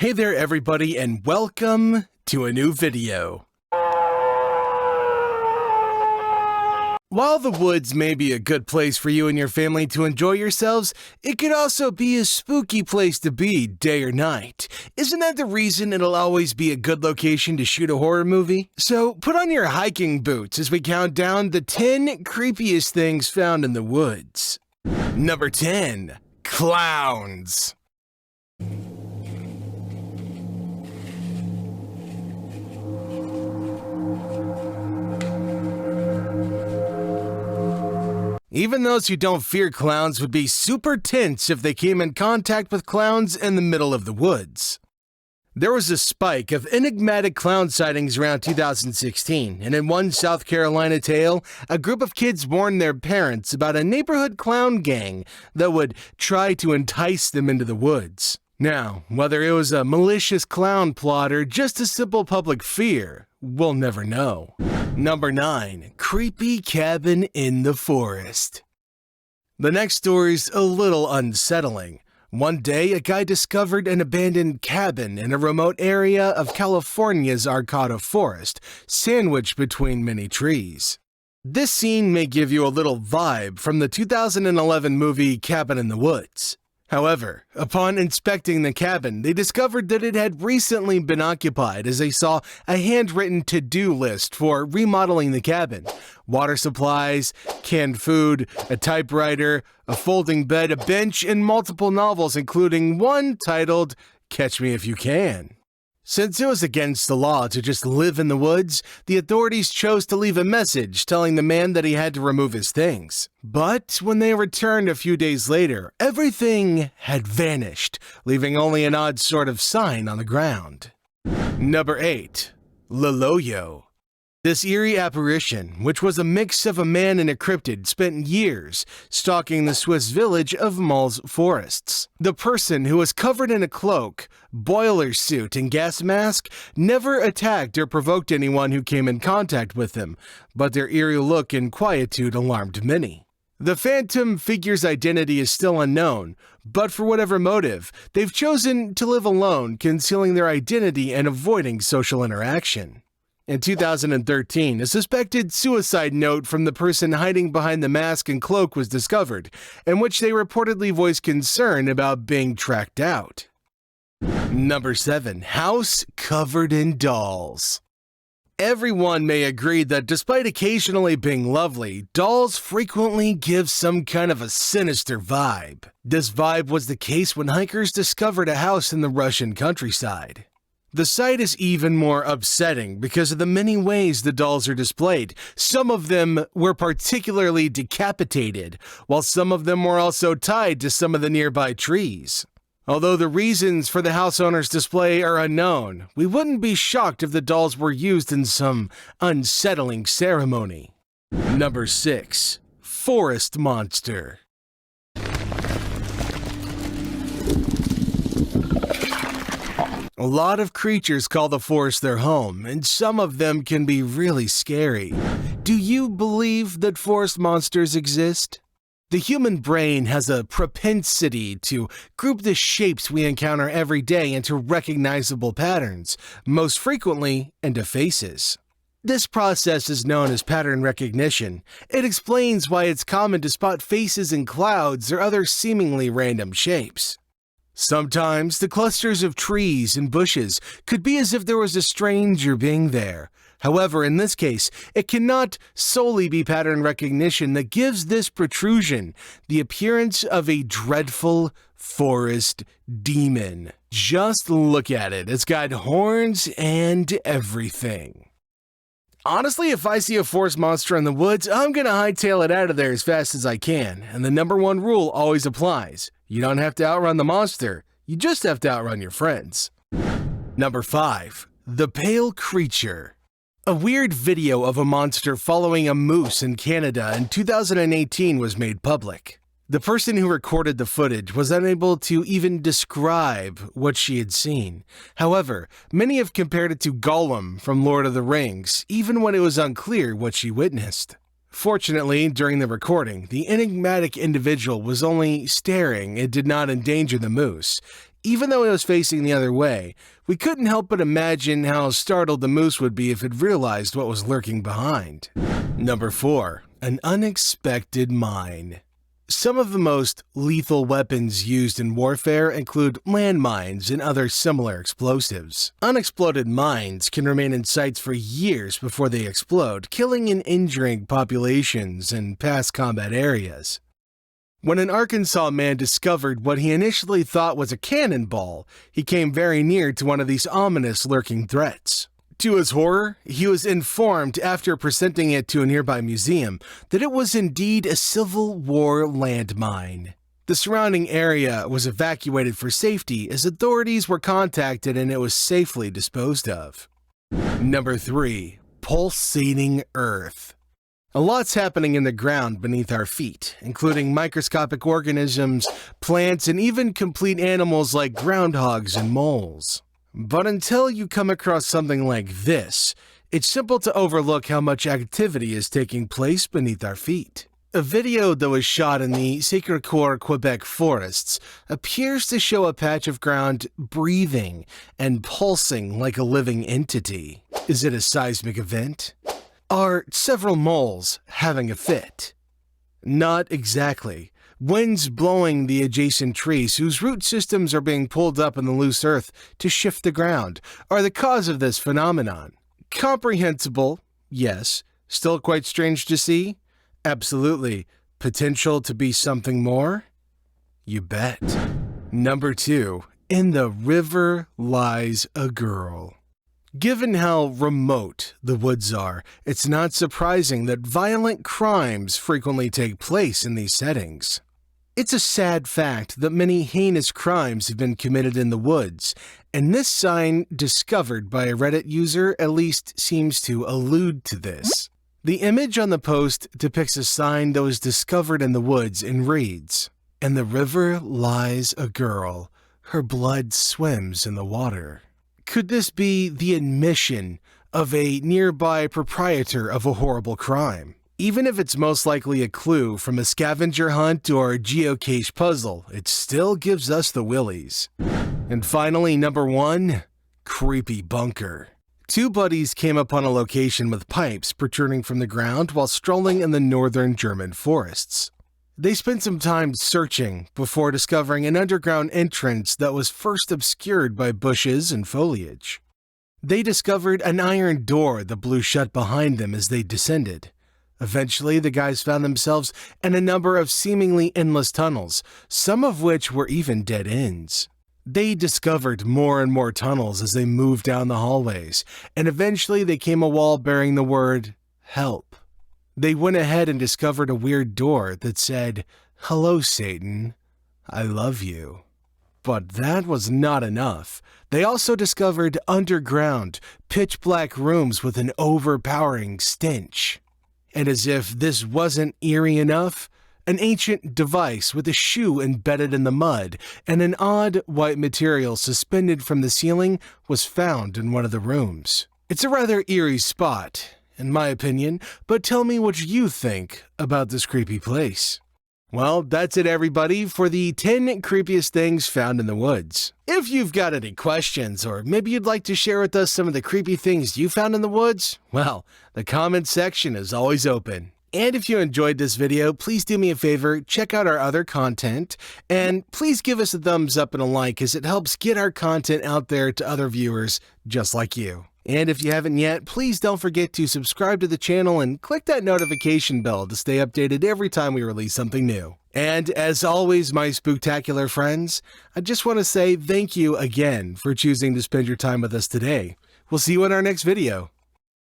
Hey there everybody and welcome to a new video. While the woods may be a good place for you and your family to enjoy yourselves, it could also be a spooky place to be day or night. Isn't that the reason it'll always be a good location to shoot a horror movie? So put on your hiking boots as we count down the 10 creepiest things found in the woods. Number 10. Clowns. Even those who don't fear clowns would be super tense if they came in contact with clowns in the middle of the woods. There was a spike of enigmatic clown sightings around 2016, and in one South Carolina tale, a group of kids warned their parents about a neighborhood clown gang that would try to entice them into the woods. Now, whether it was a malicious clown plot or just a simple public fear, we'll never know. Number 9. Creepy cabin in the forest. The next story's a little unsettling. One day, a guy discovered an abandoned cabin in a remote area of California's Arcata forest, sandwiched between many trees. This scene may give you a little vibe from the 2011 movie Cabin in the Woods. However, upon inspecting the cabin, they discovered that it had recently been occupied as they saw a handwritten to-do list for remodeling the cabin. Water supplies, canned food, a typewriter, a folding bed, a bench, and multiple novels, including one titled Catch Me If You Can. Since it was against the law to just live in the woods, the authorities chose to leave a message telling the man that he had to remove his things. But when they returned a few days later, everything had vanished, leaving only an odd sort of sign on the ground. Number 8. Loloyo. This eerie apparition, which was a mix of a man and a cryptid, spent years stalking the Swiss village of Mul's forests. The person, who was covered in a cloak, boiler suit, and gas mask, never attacked or provoked anyone who came in contact with him, but their eerie look and quietude alarmed many. The phantom figure's identity is still unknown, but for whatever motive, they've chosen to live alone, concealing their identity and avoiding social interaction. In 2013, a suspected suicide note from the person hiding behind the mask and cloak was discovered, in which they reportedly voiced concern about being tracked out. Number 7. House covered in dolls. Everyone may agree that despite occasionally being lovely, dolls frequently give some kind of a sinister vibe. This vibe was the case when hikers discovered a house in the Russian countryside. The sight is even more upsetting because of the many ways the dolls are displayed. Some of them were particularly decapitated, while some of them were also tied to some of the nearby trees. Although the reasons for the house owner's display are unknown, we wouldn't be shocked if the dolls were used in some unsettling ceremony. Number 6. Forest monster. A lot of creatures call the forest their home, and some of them can be really scary. Do you believe that forest monsters exist? The human brain has a propensity to group the shapes we encounter every day into recognizable patterns, most frequently into faces. This process is known as pattern recognition. It explains why it's common to spot faces in clouds or other seemingly random shapes. Sometimes the clusters of trees and bushes could be as if there was a stranger being there. However, in this case, it cannot solely be pattern recognition that gives this protrusion the appearance of a dreadful forest demon. Just look at it. It's got horns and everything. Honestly, if I see a forest monster in the woods, I'm gonna hightail it out of there as fast as I can, and the number one rule always applies. You don't have to outrun the monster, you just have to outrun your friends. Number 5. The Pale Creature. A weird video of a monster following a moose in Canada in 2018 was made public. The person who recorded the footage was unable to even describe what she had seen. However, many have compared it to Gollum from Lord of the Rings, even when it was unclear what she witnessed. Fortunately, during the recording, the enigmatic individual was only staring and did not endanger the moose. Even though it was facing the other way, we couldn't help but imagine how startled the moose would be if it realized what was lurking behind. Number 4. An unexpected mine. Some of the most lethal weapons used in warfare include landmines and other similar explosives. Unexploded mines can remain in sites for years before they explode, killing and injuring populations in past combat areas. When an Arkansas man discovered what he initially thought was a cannonball, he came very near to one of these ominous lurking threats. To his horror, he was informed after presenting it to a nearby museum that it was indeed a Civil War landmine. The surrounding area was evacuated for safety as authorities were contacted and it was safely disposed of. Number 3. Pulsating Earth. A lot's happening in the ground beneath our feet, including microscopic organisms, plants, and even complete animals like groundhogs and moles. But until you come across something like this, it's simple to overlook how much activity is taking place beneath our feet. A video that was shot in the Sacré-Cœur, Quebec forests appears to show a patch of ground breathing and pulsing like a living entity. Is it a seismic event? Are several moles having a fit? Not exactly. Winds blowing the adjacent trees, whose root systems are being pulled up in the loose earth to shift the ground, are the cause of this phenomenon. Comprehensible, yes. Still quite strange to see? Absolutely. Potential to be something more? You bet. Number 2. In the river lies a girl. Given how remote the woods are, it's not surprising that violent crimes frequently take place in these settings. It's a sad fact that many heinous crimes have been committed in the woods, and this sign discovered by a Reddit user at least seems to allude to this. The image on the post depicts a sign that was discovered in the woods and reads, "In the river lies a girl. Her blood swims in the water." Could this be the admission of a nearby proprietor of a horrible crime? Even if it's most likely a clue from a scavenger hunt or a geocache puzzle, it still gives us the willies. And finally, number 1, creepy bunker. 2 buddies came upon a location with pipes protruding from the ground while strolling in the northern German forests. They spent some time searching before discovering an underground entrance that was first obscured by bushes and foliage. They discovered an iron door that blew shut behind them as they descended. Eventually, the guys found themselves in a number of seemingly endless tunnels, some of which were even dead ends. They discovered more and more tunnels as they moved down the hallways, and eventually they came a wall bearing the word, "Help." They went ahead and discovered a weird door that said, "Hello, Satan. I love you." But that was not enough. They also discovered underground, pitch-black rooms with an overpowering stench. And as if this wasn't eerie enough, an ancient device with a shoe embedded in the mud and an odd white material suspended from the ceiling was found in one of the rooms. It's a rather eerie spot, in my opinion, but tell me what you think about this creepy place. Well, that's it everybody for the 10 creepiest things found in the woods. If you've got any questions or maybe you'd like to share with us some of the creepy things you found in the woods, well, the comment section is always open. And if you enjoyed this video, please do me a favor, check out our other content, and please give us a thumbs up and a like as it helps get our content out there to other viewers just like you. And if you haven't yet, please don't forget to subscribe to the channel and click that notification bell to stay updated every time we release something new. And as always, my spooktacular friends, I just want to say thank you again for choosing to spend your time with us today. We'll see you in our next video.